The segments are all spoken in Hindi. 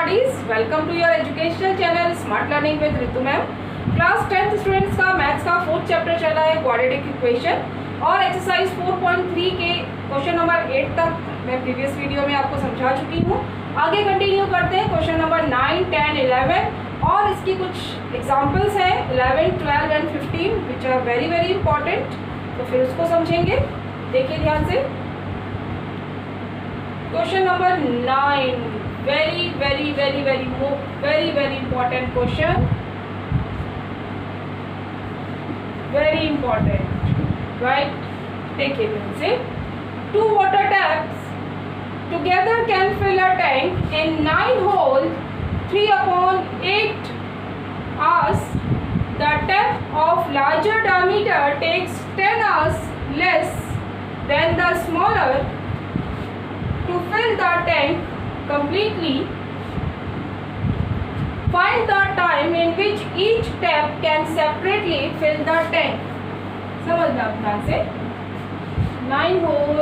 Studies, welcome to your educational channel smart learning with Ritu ma'am. Class 10th students का मैथ्स का 4th चैप्टर चला है क्वाड्रेटिक इक्वेशन और एक्सरसाइज 4.3 के क्वेश्चन नंबर 8 तक मैं प्रीवियस वीडियो में आपको समझा चुकी हूँ। आगे कंटिन्यू करते हैं क्वेश्चन नंबर 9, 10, 11 और इसकी कुछ एग्जाम्पल्स हैं 11, 12 and 15 which are very very important. तो फिर उसको समझेंगे, देखिए ध्यान से। Question number 9, very very very very very very important question, very important, right. देखिए ध्यान से, 2 water taps together can fill a tank in 9 holes 3/8 hours. The tap of larger diameter takes 10 hours less than the smaller. To fill the tank completely, find the time in which each tap can separately fill the tank. समझना ध्यान से। 9 होल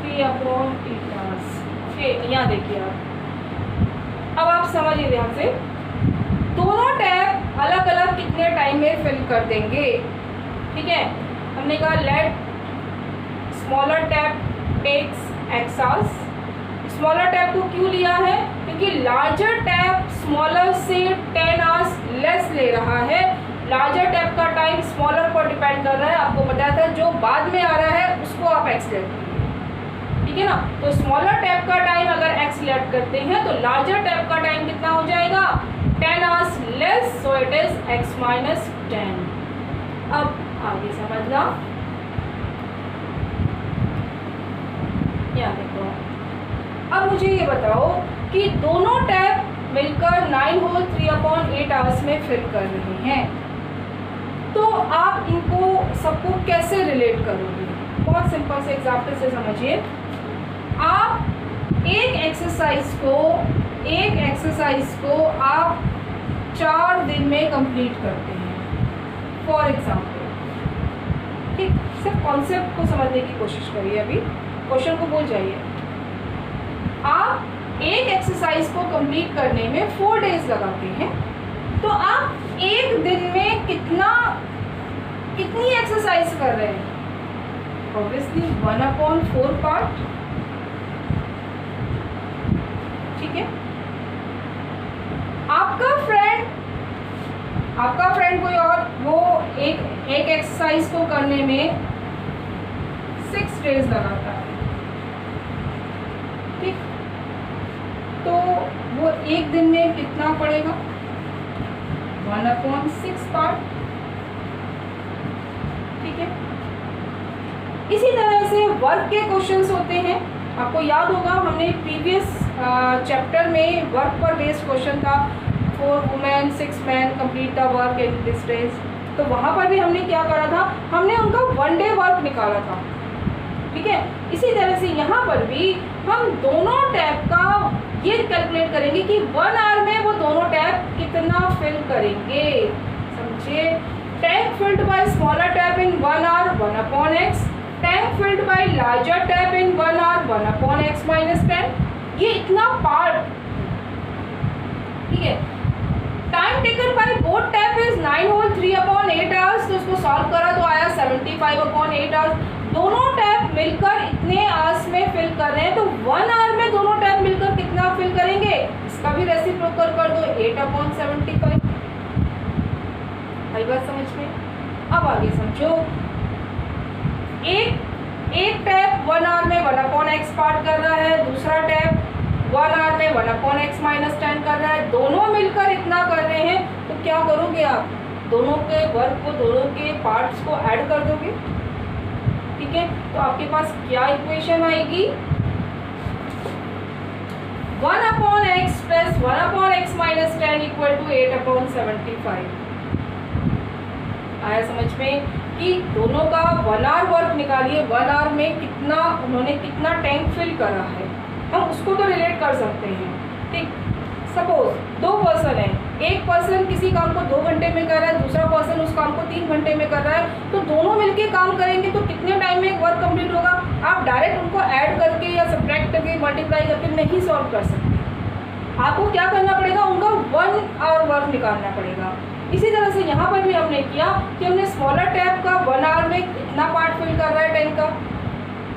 3/8 hours। यहाँ देखिए आप, अब आप समझिए ध्यान से। दोनों टैप अलग अलग कितने टाइम में फिल कर देंगे, ठीक है। हमने कहा let smaller tap takes x hours। Smaller tap को क्यों लिया है? क्योंकि लार्जर टैप स्मॉलर से 10 hours लेस ले रहा है। लार्जर टैप का टाइम स्मॉलर पर डिपेंड कर रहा है। आपको बताया था जो बाद में आ रहा है उसको आप x लेते हैं, ठीक है ना। तो स्मॉलर टैप का टाइम अगर x लेट करते हैं तो लार्जर टैप का टाइम कितना हो जाएगा? 10 hours less, so it is x minus 10। अब आगे समझना, यहाँ देखो। अब मुझे ये बताओ कि दोनों टैप मिलकर 9 होल 3/8 hours में फिल कर रहे हैं, तो आप इनको सबको कैसे रिलेट करोगे? बहुत सिंपल से एग्जाम्पल से समझिए। आप एक एक्सरसाइज को आप 4 दिन में कंप्लीट करते हैं, फॉर एग्जाम्पल, ठीक। सिर्फ कॉन्सेप्ट को समझने की कोशिश करिए, अभी क्वेश्चन को भूल जाइए। आप एक एक्सरसाइज को कंप्लीट करने में 4 days लगाते हैं, तो आप एक दिन में कितनी एक्सरसाइज कर रहे हैं? ऑब्वियसली 1/4 पार्ट, ठीक है। आपका फ्रेंड कोई और, वो एक एक्सरसाइज को करने में 6 days लगाता है, ठीक। तो वो एक दिन में कितना पड़ेगा? 1/6 पार्ट, ठीक है। इसी तरह से वर्क के क्वेश्चंस होते हैं। आपको याद होगा हमने प्रीवियस चैप्टर में वर्क पर बेस्ड क्वेश्चन था, 4 women 6 man complete the work in this days. तो वहाँ पर भी हमने क्या करा था? हमने उनका 1 day वर्क निकाला था, ठीक है। इसी तरह से यहाँ पर भी हम दोनों टैप का ये कैलकुलेट करेंगे कि 1 hour में वो दोनों टैप कितना फिल करेंगे, समझिए। Tank filled by smaller tap in 1 hour 1/x, tank filled by larger tap in 1 hour 1/x minus 10। ये इतना पार्ट, ठीक है। Time taken by both tap is 9 whole 3/8 hours। तो इसको सॉल्व करा तो आया 75/8 hours। दोनों टैप मिलकर इतने आवर्स में फिल कर रहे हैं, तो 1 hour में दोनों टैप मिलकर कितना फिल करेंगे? इसका भी रेसिप्रोकल कर दो, 8/75। आई बात समझ में? अब आगे समझो। एक टैप 1 hour में 1/x पार्ट कर रहा है, दूसरा टैप 1 hour में 1/x minus 10 कर रहा है। दोनों मिलकर इतना कर रहे हैं, तो क्या करोगे आप? दोनों के वर्क को, दोनों के पार्ट्स को ऐड कर दोगे, ठीक है। तो आपके पास क्या इक्वेशन आएगी? 1/x plus 1/x minus 10 equal to 8/75। आया समझ में? कि दोनों का 1 hour वर्क निकालिए, 1 hour में उन्होंने कितना टैंक फिल करा है, हम उसको तो रिलेट कर सकते हैं, ठीक। सपोज 2 पर्सन है, एक पर्सन किसी काम को 2 घंटे में कर रहा है, दूसरा पर्सन उस काम को 3 घंटे में कर रहा है, तो दोनों मिलके काम करेंगे तो कितने टाइम में वर्क कंप्लीट होगा? आप डायरेक्ट उनको ऐड करके या सब्ट्रैक्ट करके मल्टीप्लाई करके नहीं सॉल्व कर सकते, आपको क्या करना पड़ेगा, उनका 1 आवर वर्क निकालना पड़ेगा। इसी तरह से यहाँ पर भी हमने किया कि हमने स्मॉलर टैब का 1 आवर में इतना पार्ट फिल कर रहा है टाइम का,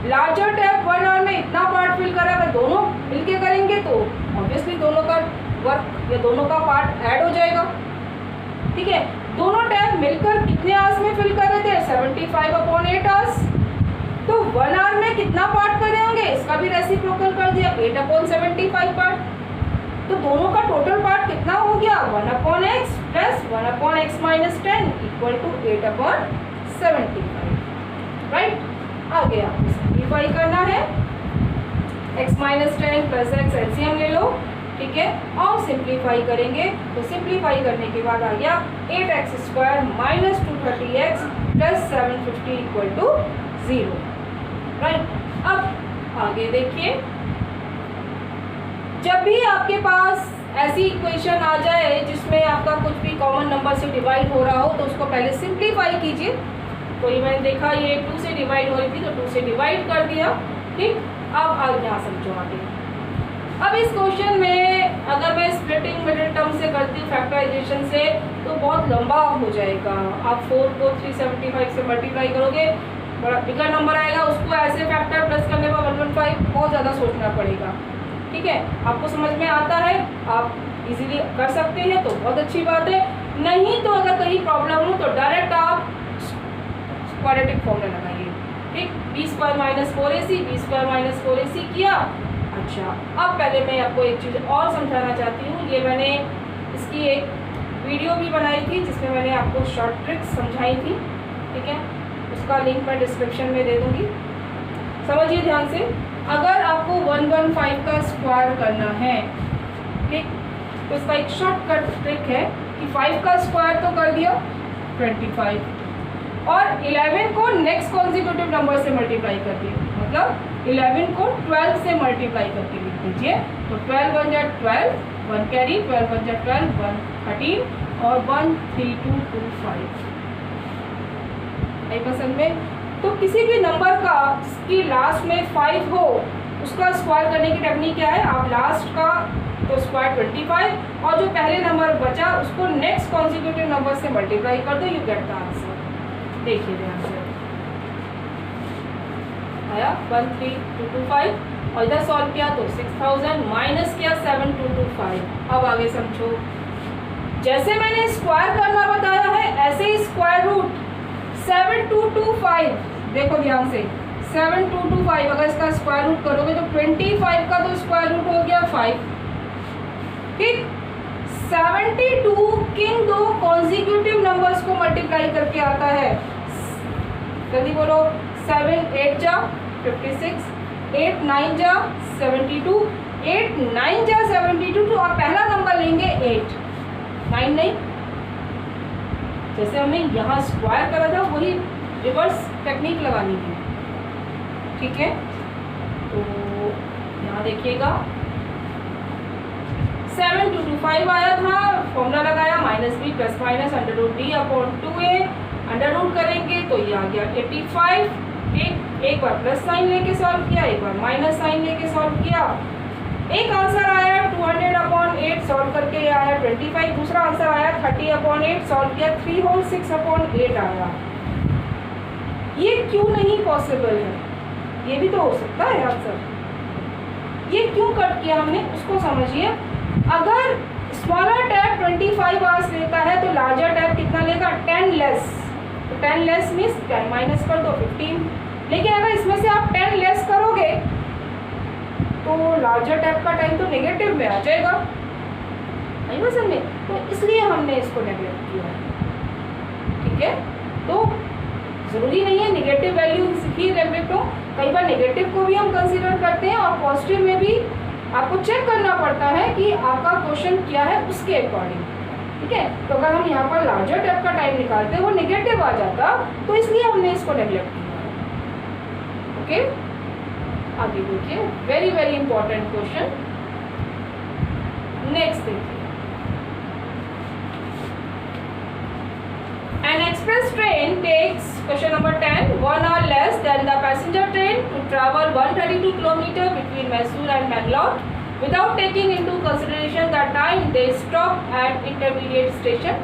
लार्जर टैब 1 आवर में इतना पार्ट फिल कर रहा है। अगर दोनों मिलके करेंगे तो ऑब्वियसली दोनों का वर्क या दोनों का पार्ट ऐड हो जाएगा। ठीक है, दोनों टैब मिलकर कितने आवर्स में फिल कर रहे थे, 75/8 आवर्स। तो 1 आवर में कितना पार्ट कर रहे होंगे, इसका भी रेसिप्रोकल कर दिया, 8/75 पार्ट। तो दोनों का टोटल पार्ट कितना हो गया, 1/x plus 1/x minus 10 equal to 8/75। Right, आगे आपको सिंप्लीफाई करना है, x minus 10 plus x LCM ले लो। ठीक है, और सिंप्लीफाई करेंगे तो सिंप्लीफाई करने के बाद आ गया 8x² minus 230x plus 750 equal to 0। Right, अब आगे देखिए, जब भी आपके पास ऐसी इक्वेशन आ जाए जिसमें आपका कुछ भी कॉमन नंबर से डिवाइड हो रहा हो तो उसको पहले सिंप्लीफाई कीजिए। तो ये मैंने देखा ये 2 से डिवाइड हो रही थी तो 2 से डिवाइड कर दिया। ठीक, अब आगे यहाँ समझो आगे। अब इस क्वेश्चन में अगर मैं स्प्लिटिंग मिडिल टर्म से करती हूँ फैक्टराइजेशन से तो बहुत लंबा हो जाएगा। आप 4 को 375 से मल्टीप्लाई करोगे, बड़ा बिगर नंबर आएगा, उसको ऐसे फैक्टर प्लस करने पर 115 बहुत ज़्यादा सोचना पड़ेगा। ठीक है, आपको समझ में आता है, आप इजीली कर सकते हैं तो बहुत अच्छी बात है। नहीं तो अगर कहीं प्रॉब्लम हो तो डायरेक्ट आप क्वाड्रेटिक फॉर्मूला लगाइए। ठीक, b² minus 4ac, b² minus 4ac किया। अच्छा, अब पहले मैं आपको एक चीज़ और समझाना चाहती हूँ। ये मैंने इसकी एक वीडियो भी बनाई थी जिसमें मैंने आपको शॉर्ट ट्रिक्स समझाई थी। ठीक है, उसका लिंक मैं डिस्क्रिप्शन में दे दूँगी, समझिए ध्यान से। अगर आपको 115 का स्क्वायर करना है, ठीक, तो इसका एक शॉर्टकट ट्रिक है कि 5 का स्क्वायर तो कर दिया 25 और 11 को नेक्स्ट कॉन्जिक्यूटिव नंबर से मल्टीप्लाई कर दिया, मतलब 11 को 12 से मल्टीप्लाई करके लिख दीजिए। तो 12 1 जा 12, 1 कैरी, 12 1 जा 12, 1 13 और 1 3 2 2 5। आई पसंद में? तो किसी भी नंबर का जिसकी लास्ट में 5 हो उसका स्क्वायर करने की टेक्निक क्या है, आप लास्ट का तो स्क्वायर 25 और जो पहले नंबर बचा उसको नेक्स्ट कॉन्जिक्यूटिव नंबर से मल्टीप्लाई कर दो, यू गेट द आंसर। देखिए ध्यान से, आया 13225 और इधर सॉल्व किया तो 6000 माइनस किया 7225। अब आगे समझो, जैसे मैंने स्क्वायर करना बताया है ऐसे ही स्क्वायर रूट 7225, देखो ध्यान से 7225 अगर इसका स्क्वायर रूट करोगे तो 25 का तो स्क्वायर रूट हो गया 5। ठीक, 72 किन दो कॉन्जिक्यूटिव नंबर्स को मल्टीप्लाई करके आता है, जल्दी बोलो। 7 8 जा 56, 8 9 जा 72, 8 9 जा 72। तो आप पहला नंबर लेंगे 8, 9 नहीं, जैसे हमने यहाँ स्क्वायर करा था वही रिवर्स टेक्निक लगानी है। ठीक है, तो यहाँ देखिएगा 7225 आया था, फॉर्मूला लगाया -b plus minus √d/2a, under root करेंगे तो ये आ गया 85। ठीक, एक बार प्लस साइन लेके सॉल्व किया, एक बार माइनस साइन लेके सॉल्व किया। एक आंसर आया 200/8, सॉल्व करके ये आया 25। दूसरा आंसर आया 30/8, सॉल्व किया 3 होल 6/8 आया। ये क्यों नहीं पॉसिबल है, ये भी तो हो सकता है आंसर। ये क्यों कट किया हमने उसको समझिए। अगर स्मॉलर टैब 25 आवर्स लेता है तो लार्जर टैब कितना लेगा, 10 लेस। तो 10 लेस मीन्स 10 माइनस कर दो 15। लेकिन अगर इसमें से आप 10 लेस करोगे तो लार्जर टैब का टाइम तो नेगेटिव में आ जाएगा, नहीं बस में, तो इसलिए हमने इसको नेगलेक्ट किया। ठीक है, तो ज़रूरी नहीं है नेगेटिव वैल्यू ही नेगलेक्ट हो, कई बार नेगेटिव को भी हम कंसीडर करते हैं और पॉजिटिव में भी आपको चेक करना पड़ता है कि आपका क्वेश्चन क्या है उसके अकॉर्डिंग। ठीक है, तो अगर हम यहाँ पर लार्जर टैब का टाइम निकालते वो नेगेटिव आ जाता, तो इसलिए हमने इसको नेगलेक्ट किया। ओके, आगे देखिए, very very important question. Next देखिए, an express train takes, question number 10, 1 hour less than the passenger train to travel 132 km between Mysore and Mangalore. Without taking into consideration the time they stop at intermediate station.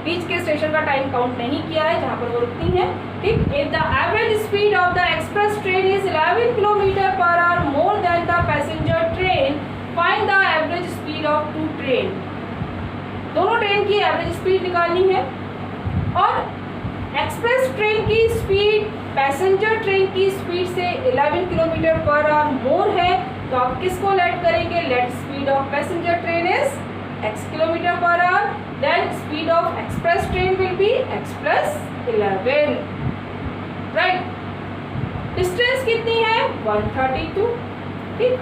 बीच के स्टेशन का टाइम काउंट नहीं किया है जहाँ पर वो रुकती हैं। ठीक, if the average speed of the express train is 11 kilometre per hour more than the passenger train, find the average speed of two train. दोनों ट्रेन की एवरेज स्पीड निकालनी है और एक्सप्रेस ट्रेन की स्पीड पैसेंजर ट्रेन की स्पीड से 11 किलोमीटर पर आवर मोर है, तो आप किसको लेट करेंगे? Let speed of passenger train is x kilometre per hour, then speed of express train will be x plus 11, right. Distance कितनी है? 132। ठीक,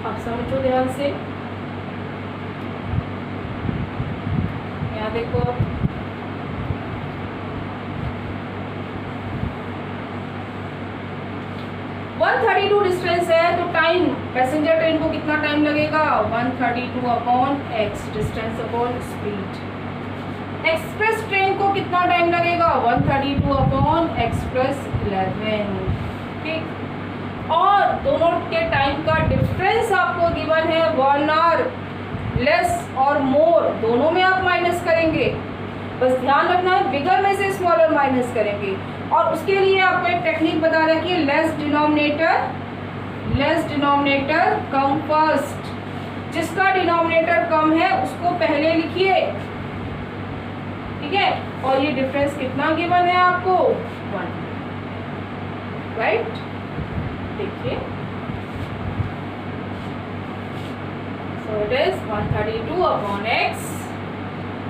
अब समझो ध्यान से, यहाँ देखो 132 डिस्टेंस है, तो टाइम पैसेंजर ट्रेन को कितना टाइम लगेगा? 132 upon x, distance upon speed. Express train को कितना टाइम लगेगा? 132 अपॉन x प्लस 11। ठीक, और दोनों के टाइम का डिफरेंस आपको गिवन है 1 आवर, लेस और मोर दोनों में आप माइनस करेंगे। बस ध्यान रखना है बिगर में से स्मॉलर माइनस करेंगे, और उसके लिए आपको एक टेक्निक बता रखी है, लेस डिनोमिनेटर कम फर्स्ट। जिसका डिनोमिनेटर कम है उसको पहले लिखिए, ठीक है। और ये डिफरेंस कितना गिवन है आपको? 1, राइट। देखिए, so it is 132 upon x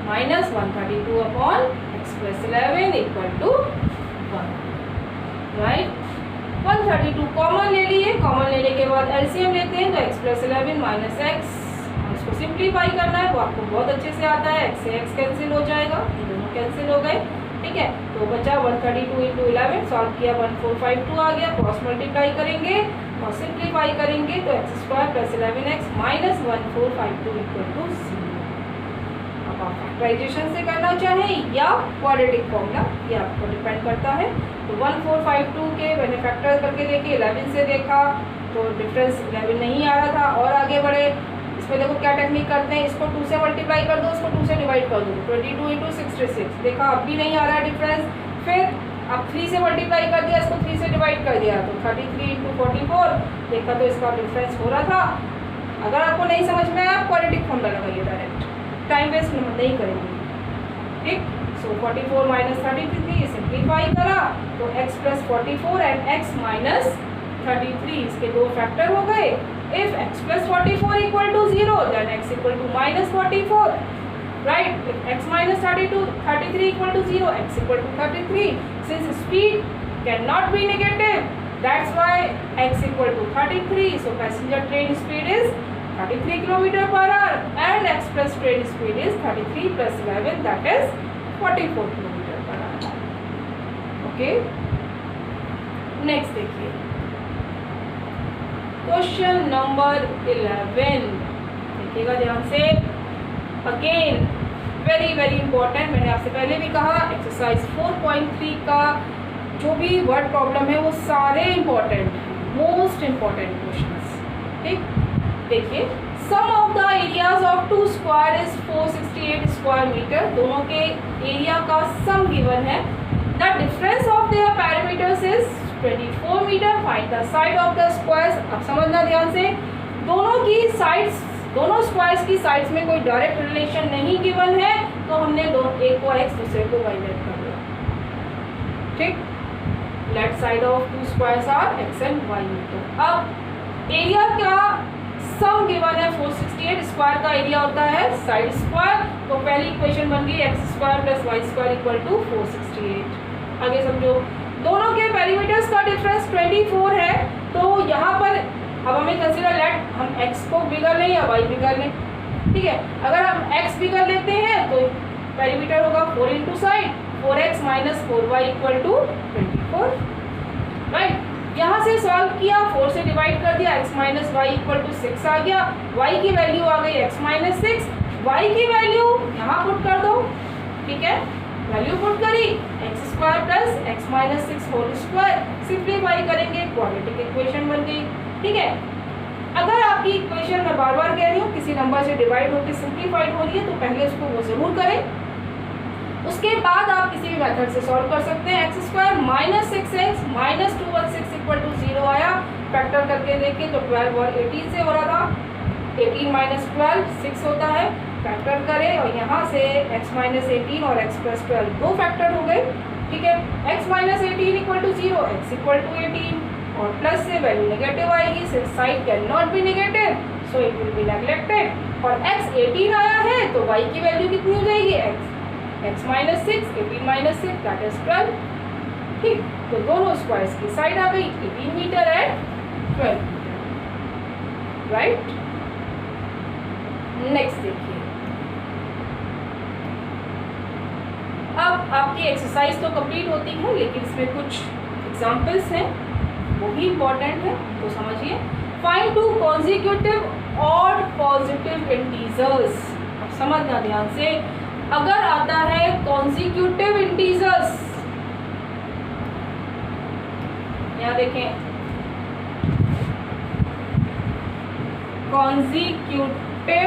minus 132 upon x plus 11 equal to 1, right. 132 common ले लिए, कॉमन लेने के बाद एलसीएम लेते हैं, तो x प्लस 11 माइनस x, इसको सिंप्लीफाई करना है, वो आपको बहुत अच्छे से आता है। x से x कैंसिल हो जाएगा, ये दोनों कैंसिल हो गए, ठीक है। तो बचा 132 इंटू 11, सॉल्व किया 1452 आ गया, क्रॉस मल्टीप्लाई करेंगे और सिंप्लीफाई करेंगे, तो x square plus 11x minus 1452 equal to 0। अब आप फैक्टराइजेशन से करना चाहें या क्वाड्रेटिक फॉर्मूला, ये आपको डिपेंड करता है। तो 1452 के मैंने फैक्टर करके देखे, 11 से देखा तो डिफरेंस 11 नहीं आ रहा था, और आगे बढ़े। इसमें देखो क्या टेक्निक करते हैं, इसको 2 से मल्टीप्लाई कर दो, इसको 2 से डिवाइड कर दो, 22 इंटू 66, देखा अब भी नहीं आ रहा है डिफरेंस। फिर अब 3 से मल्टीप्लाई कर दिया, इसको 3 से डिवाइड कर दिया, तो 33 इंटू 44, देखा तो इसका डिफरेंस हो रहा था। अगर आपको नहीं समझ में आया, क्वाड्रेटिक फॉर्मूला लगाइए डायरेक्ट, टाइम वेस्ट नहीं करेंगे, ठीक। सो 44 माइनस 33 सिंप्लीफाई करा, तो x plus 44 and x minus 33, इसके दो फैक्टर हो गए। If x plus 44 equal to 0, then x equal to minus 44, right? If x minus 33 equal to 0, x equal to 33. Since speed cannot be negative, that's why x equal to 33. So passenger train speed is 33 kilometer per hour, and express train speed is 33 plus 11, that is 44 kilometer per hour. Okay. Next देखिए, क्वेश्चन नंबर 11, देखिएगा ध्यान से। अगेन वेरी वेरी इंपॉर्टेंट, मैंने आपसे पहले भी कहा एक्सरसाइज 4.3 का जो भी वर्ड प्रॉब्लम है वो सारे इंपॉर्टेंट हैं, मोस्ट इंपॉर्टेंट क्वेश्चंस, ठीक। देखिए, sum of the areas of two square is 468 square metre, दोनों के एरिया का सम गिवन है। The difference of their parameters is 24 metre, find the side of the squares. अब समझना ध्यान से, दोनों की साइड्स, दोनों स्क्वायर्स की साइड्स में कोई डायरेक्ट रिलेशन नहीं गिवन है, तो हमने एक को x दूसरे को y लेट कर दिया, ठीक। Left side of two squares are x and y metre. अब एरिया का सम गिवन है 468, स्क्वायर का एरिया होता है साइड स्क्वायर, तो पहली इक्वेशन बन गई x square plus y square equal to 468। आगे समझो, दोनों के पैरामीटर्स का डिफरेंस 24 है, तो यहाँ पर अब हमें कंसीडर लेट हम x को बिगर लें या y बिगर लें, ठीक है। अगर हम x बिगर लेते हैं तो पैरामीटर होगा 4 into side, 4x minus 4y equal to 24, right. यहाँ से सॉल्व किया, 4 से डिवाइड कर दिया, x minus Y equal to 6 आ गया, y की वैल्यू आ गई x माइनस 6, y की वैल्यू यहाँ पुट कर दो, ठीक है। वैल्यू पुट करी, X square plus X minus 6 whole square, simplify करेंगे, क्वाड्रेटिक इक्वेशन बन गई, ठीक है। अगर आपकी इक्वेशन मैं बार बार कह रही हूँ किसी नंबर से डिवाइड होकर सिंप्लीफाइड हो रही है तो पहले उसको वो जरूर करें, उसके बाद आप किसी भी मेथड से सॉल्व कर सकते हैं। X square minus 6x minus 216 equal to 0 आया, फैक्टर करके देखें तो 12 और 18 से हो रहा था, 18 माइनस 12 6 होता है, फैक्टर करें और यहाँ से x माइनस 18 और x प्लस 12 दो फैक्टर हो गए, ठीक है। x minus 18 equal to 0, x equal to 18 और प्लस से वैल्यू नेगेटिव आएगी, since side can not be negative so it will be neglected. और x 18 आया है तो y की वैल्यू कितनी हो जाएगी, x minus 6, 18 minus 6 that is 12, ठीक। तो दोनों स्क्वायर्स की साइड आ गई, 18 metre and 12 metre, right. Next देखिए, अब आपकी एक्सरसाइज तो कंप्लीट होती है लेकिन इसमें कुछ एग्जांपल्स हैं वो भी इम्पोर्टेंट है, तो समझिए। Find to consecutive odd positive integers. अब समझना ध्यान से, अगर आता है कॉन्जिक्यूटिव इंटीजर्स, यहाँ देखें कॉन्जिक्यूटिव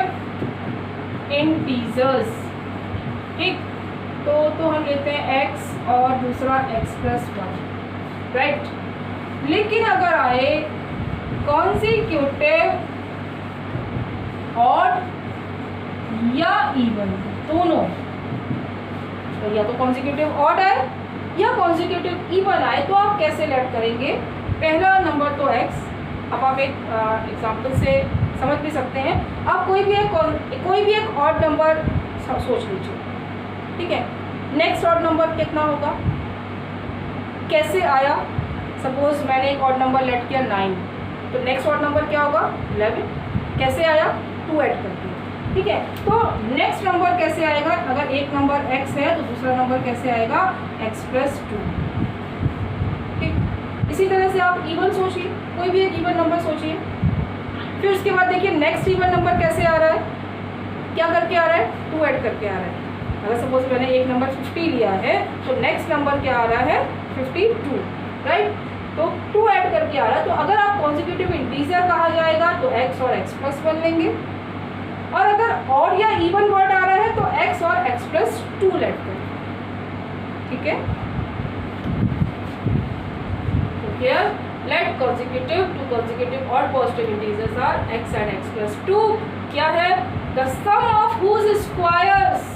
इंटीजर्स, ठीक, तो हम लेते हैं x और दूसरा x प्लस 1, राइट। लेकिन अगर आए कॉन्जिक्यूटिव ऑड या इवन दोनों, तो या तो कॉन्जिक्यूटिव ऑड है या कॉन्जिक्यूटिव इवन आए तो आप कैसे लेट करेंगे। पहला नंबर तो x, अब आप एक एग्जाम्पल से समझ भी सकते हैं। आप कोई भी एक ऑड नंबर सोच लीजिए, ठीक है। नेक्स्ट ऑड नंबर कितना होगा, कैसे आया, सपोज मैंने एक ऑड नंबर लेट किया 9, तो नेक्स्ट ऑड नंबर क्या होगा 11, कैसे आया 2 ऐड करके, ठीक है। तो नेक्स्ट नंबर कैसे आएगा, अगर एक नंबर x है तो दूसरा नंबर कैसे आएगा x प्लस 2, ठीक। इसी तरह से आप इवन सोचिए, कोई भी एक इवन नंबर सोचिए, फिर उसके बाद देखिए नेक्स्ट इवन नंबर कैसे आ रहा है, क्या करके आ रहा है 2 ऐड करके आ रहा है। अगर सपोज मैंने एक नंबर 50 लिया है तो नेक्स्ट नंबर क्या आ रहा है 52, राइट, तो 2 ऐड करके आ रहा है। तो अगर आप कॉन्जिक्यूटिव इंटीजर कहा जाएगा तो x और x प्लस 1 लेंगे, और अगर ऑड या इवन वर्ड आ रहा है तो x और x प्लस 2 लेट करें, ठीक है। तो here let consecutive two consecutive odd positive integers are x and x plus 2, क्या है the sum of whose squares,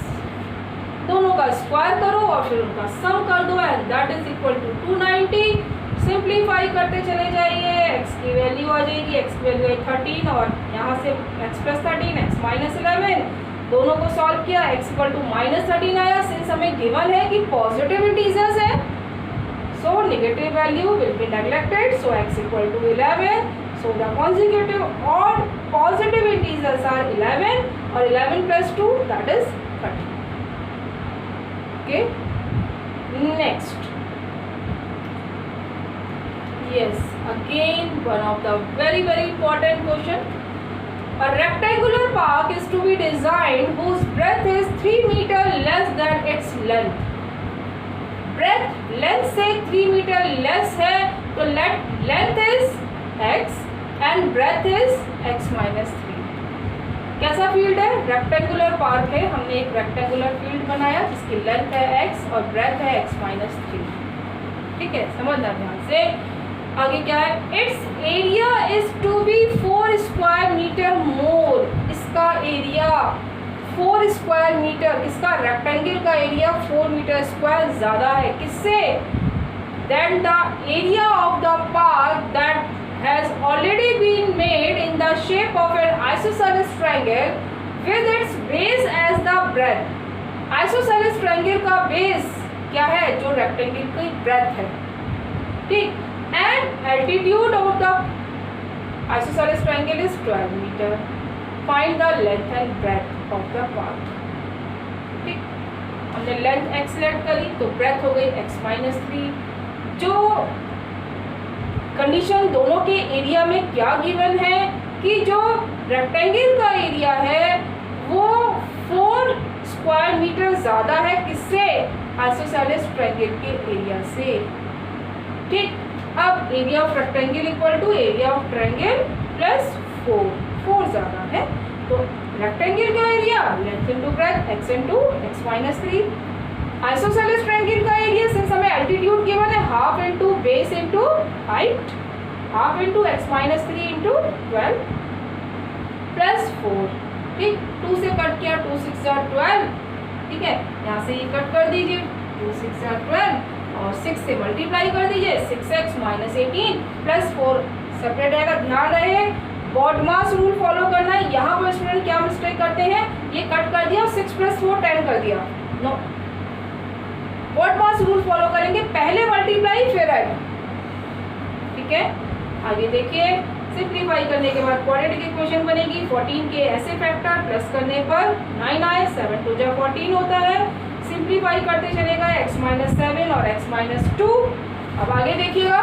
दोनों का स्क्वायर करो और फिर उनका सम कर दो and that is equal to 290। Simplify करते चले जाइए, x की वैल्यू आ जाएगी, x की वैल्यू है 13 और यहाँ से x प्लस 13, x माइनस 11, दोनों को सॉल्व किया, x इक्वल टू माइनस 13 आया। सिंस हमें गिवन है कि पॉजिटिव इंटीजर्स है so negative value will be neglected, so x equal to 11, so the consecutive odd positive integers are 11 और 11 plus 2 that is 13। Okay. Next, yes, again one of the very important question. A rectangular park is to be designed whose breadth is 3 meter less than its length. Breadth length से 3 meter less है तो length is x and breadth is x minus 3। कैसा फील्ड है, रेक्टेंगुलर पार्क है, हमने एक रेक्टेंगुलर फील्ड बनाया जिसकी लेंथ है x और ब्रेथ है x माइनस 3, ठीक है। समझना ध्यान से, आगे क्या है, it's area is to be 4 square metre more, इसका एरिया 4 स्क्वायर मीटर, इसका रेक्टेंगल का एरिया 4 मीटर स्क्वायर ज़्यादा है किससे, then the area of the park that has already been made in the shape of an isosceles triangle with its base as the breadth। isosceles triangle का base क्या है, जो rectangle की breadth है, ठीक। and altitude of the isosceles triangle is 12 meter। find the length and breadth of the path, ठीक। हमने length x लेट करी तो breadth हो गई x माइनस 3। जो कंडीशन दोनों के एरिया में क्या गिवन है कि जो रेक्टेंगल का एरिया है वो 4 स्क्वायर मीटर ज़्यादा है किससे, आइसोसेलेस ट्रायंगल के एरिया से, ठीक। अब area of rectangle equal to area of triangle plus 4 ज़्यादा है, तो रेक्टेंगल का area length into breadth x into X minus 3। Isosceles triangle का एरिया सिंस हमें एल्टीट्यूड गिवन है half into base into height, half into X minus 3 into 12 plus 4। ठीक, 2 से कट किया, 2 6 12। ठीक है, यहाँ से ये कट कर दीजिए, 2 6 12 और 6 से मल्टीप्लाई कर दीजिए, 6x माइनस 18 प्लस 4 सेपरेट रहेगा। ध्यान रहे बॉडमास रूल फॉलो करना है। यहाँ पर स्टूडेंट क्या मिस्टेक करते हैं, ये कट कर दिया, 6 प्लस 4 10 कर दिया। नो, बॉडमास रूल फॉलो करेंगे, पहले मल्टीप्लाई फिर ऐड। ठीक है, आगे देखिए, सिंप्लीफाई करने के बाद क्वाड्रेटिक इक्वेशन बनेगी। 14 के ऐसे फैक्टर प्लस करने पर 9 आए, 7 2 जा 14 होता है। सिंप्लीफाई करते चलेगा x माइनस 7 और x माइनस 2। अब आगे देखिएगा,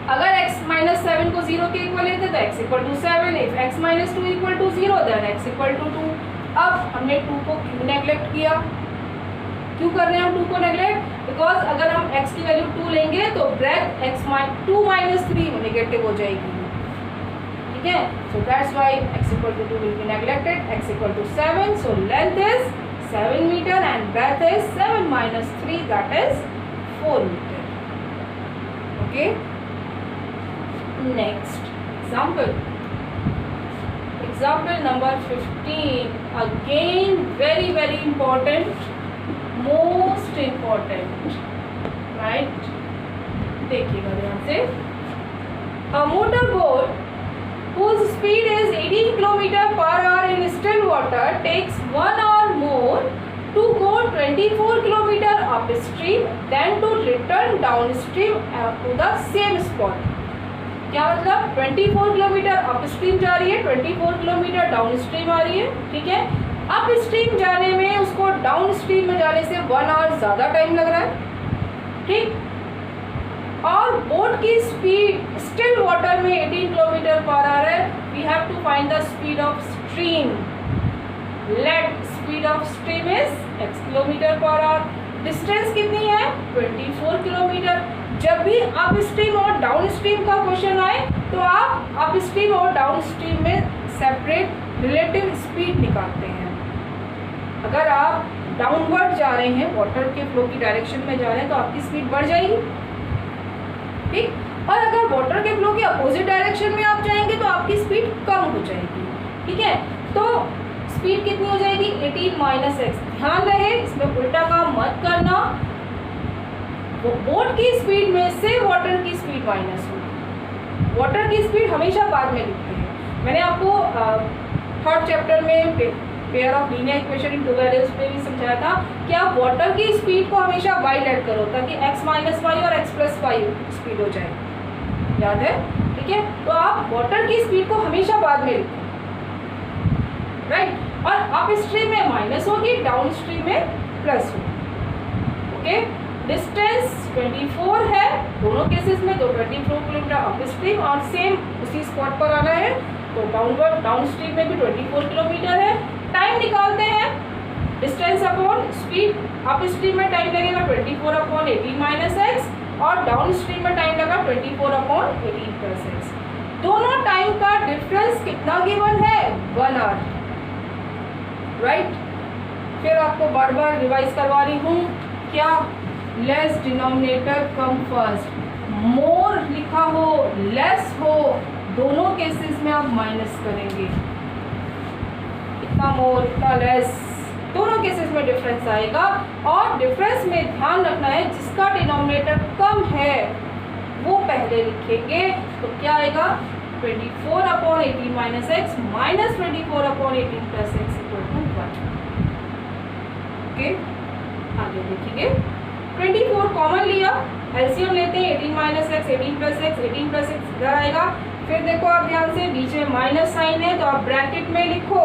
अगर x माइनस 7 को 0 के इक्वल लेते तो x equal to 7, if x minus 2 equal to 0 then x equal to 2। अब हमने 2 को क्यों नेग्लेक्ट किया, क्यों कर रहे हैं हम 2 को नेग्लेक्ट? बिकॉज अगर हम x की वैल्यू 2 लेंगे तो ब्रैकेट2 माइनस 3 नेगेटिव हो जाएगी। ठीक है, so that's why x equal to 2 will be neglected. x equal to 7, so length is 7 metre and breadth is 7 minus 3 that is 4 metre. Okay, next example, example number 15, again very very important, most important, right? देखिएगा ध्यान से, a motor boat whose speed is 18 km per hour in still water takes 1 hour more to go 24 km upstream than to return downstream to the same spot। क्या मतलब 24 किलोमीटर अपस्ट्रीम जा रही है, 24 किलोमीटर डाउनस्ट्रीम आ रही है। ठीक है, अपस्ट्रीम जाने में उसको डाउनस्ट्रीम में जाने से 1 आवर ज़्यादा टाइम लग रहा है। ठीक, और बोट की स्पीड स्टिल वाटर में 18 किलोमीटर पर आवर है। We have to find the speed of stream. Let speed of stream is x kilometre per hour. Distance कितनी है, 24 किलोमीटर। जब भी अप स्ट्रीम और डाउन स्ट्रीम का क्वेश्चन आए तो आप अप स्ट्रीम और डाउन स्ट्रीम में सेपरेट रिलेटिव स्पीड निकालते हैं। अगर आप डाउनवर्ड जा रहे हैं, वाटर के फ्लो की डायरेक्शन में जा रहे हैं, तो आपकी स्पीड बढ़ जाएगी। ठीक, और अगर वाटर के फ्लो के अपोजिट डायरेक्शन में आप जाएंगे तो आपकी स्पीड कम हो जाएगी। ठीक है, तो स्पीड कितनी हो जाएगी, 18 माइनस एक्स। ध्यान रहे इसमें उल्टा काम मत करना, वो बोट की स्पीड में से वाटर की स्पीड माइनस होगी। वाटर की स्पीड हमेशा बाद में लिखते हैं। मैंने आपको थर्ड चैप्टर में pair of linear equation in to values पे भी समझाया था कि आप वाटर की स्पीड को हमेशा y लेट करो ताकि x माइनस वाई और x प्लस वाई स्पीड हो जाए, याद है? ठीक है, तो आप वाटर की स्पीड को हमेशा बाद में लिखो, राइट? और अप स्ट्रीम में माइनस होगी, डाउन स्ट्रीम में प्लस होगी। ओके, डिस्टेंस 24 है दोनों केसेस में, तो 24 किलोमीटर अप स्ट्रीम और सेम उसी स्पॉट पर आना है, तो डाउन स्ट्रीम में भी 24 किलोमीटर है। टाइम निकालते हैं, distance upon speed. Up stream में टाइम लगेगा 24 अपॉन 18 माइनस एक्स और डाउन स्ट्रीम में टाइम लगा 24 अपॉन 18 प्लस एक्स। दोनों टाइम का डिफरेंस कितना गिवन है, 1 आवर, राइट? फिर आपको बार बार रिवाइज करवा रही हूँ, क्या लेस डिनोमिनेटर कम फर्स्ट, मोर लिखा हो लेस हो, दोनों केसेस में आप माइनस करेंगे, इतना मोर इतना लेस, दोनों केसेस में डिफरेंस आएगा। और डिफरेंस में ध्यान रखना है जिसका डिनोमिनेटर कम है वो पहले लिखेंगे, तो क्या आएगा 24 upon 18 minus x minus 24 upon 18 plus x equal to 1। Okay, आगे देखेंगे, 24 कॉमन लिया, एलसीएम लेते हैं, 18 minus x 18 plus x, 18 plus x इधर आएगा। फिर देखो आप ध्यान से, बीच में माइनस साइन है तो आप ब्रैकेट में लिखो।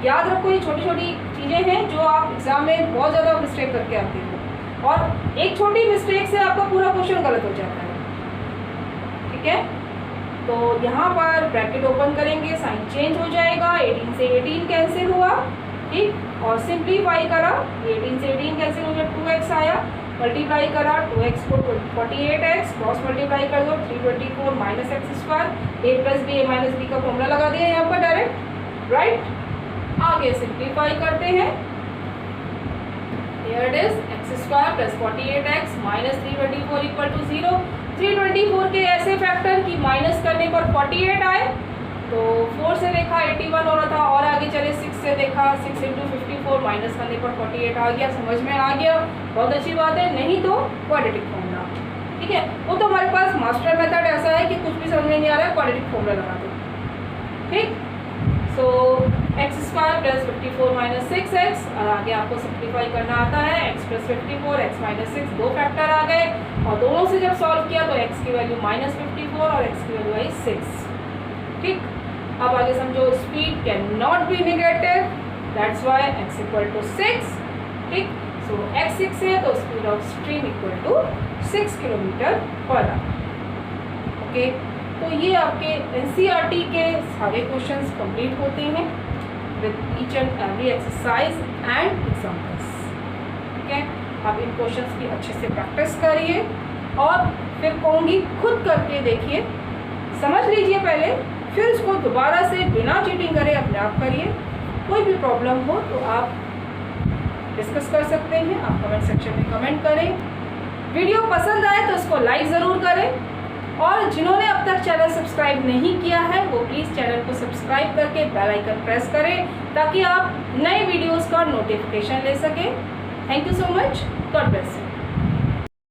याद रखो ये छोटी छोटी चीज़ें हैं जो आप एग्जाम में बहुत ज़्यादा मिस्टेक करके आते हो, और एक छोटी मिस्टेक से आपका पूरा क्वेश्चन गलत हो जाता है। ठीक है, तो यहाँ पर ब्रैकेट ओपन करेंगे, साइन चेंज हो जाएगा, 18 से 18 कैंसिल हुआ, ठीक, और सिंप्लीफाई करा, 18 से 18 कैंसिल हो गया, 2x आया। मल्टीप्लाई करा 2x को 48x, क्रॉस मल्टीप्लाई कर दो 324 माइनस एक्स स्क्वायर, ए प्लस बी ए माइनस बी का फॉर्मूला लगा दिया यहाँ पर डायरेक्ट, राइट। आगे सिंप्लीफाई करते हैं, here it is x square plus 48x minus 324 equal to 0। 324 के ऐसे फैक्टर कि माइनस करने पर 48 आए, तो 4 से देखा 81 हो रहा था, और आगे चले 6 से देखा 6 इंटू 54 माइनस करने पर 48 आ गया, समझ में आ गया, बहुत अच्छी बात है। नहीं तो क्वाड्रेटिक फॉर्मूला, ठीक है, वो तो हमारे पास मास्टर मेथड ऐसा है कि कुछ भी समझ में नहीं आ रहा है क्वाड्रेटिक फॉर्मूला लगा दो, ठीक। So x square plus 54 minus 6x, और आगे आपको सिंप्लीफाई करना आता है, x प्लस 54 x माइनस 6, दो फैक्टर आ गए, और दोनों से जब सॉल्व किया तो x की वैल्यू माइनस 54 और x की वैल्यू आई 6, ठीक। अब आगे समझो, speed can not be negative, that's why x equal to 6, ठीक। सो x 6 है तो speed of stream equal to 6 kilometre per hour, okay. तो ये आपके एनसीईआरटी के सारे क्वेश्चंस कंप्लीट होते हैं with each and every exercise and examples, ठीक है। आप इन क्वेश्चंस की अच्छे से प्रैक्टिस करिए, और फिर कहूँगी खुद करके देखिए, समझ लीजिए पहले, फिर उसको दोबारा से बिना चीटिंग करे अपने आप करिए। कोई भी प्रॉब्लम हो तो आप डिस्कस कर सकते हैं, आप कमेंट सेक्शन में कमेंट करें। वीडियो पसंद आए तो उसको लाइक ज़रूर करें, और जिन्होंने अब तक चैनल सब्सक्राइब नहीं किया है वो प्लीज़ चैनल को सब्सक्राइब करके बेल आइकन प्रेस करें, ताकि आप नए वीडियोस का नोटिफिकेशन ले सकें। Thank you so much, God bless you.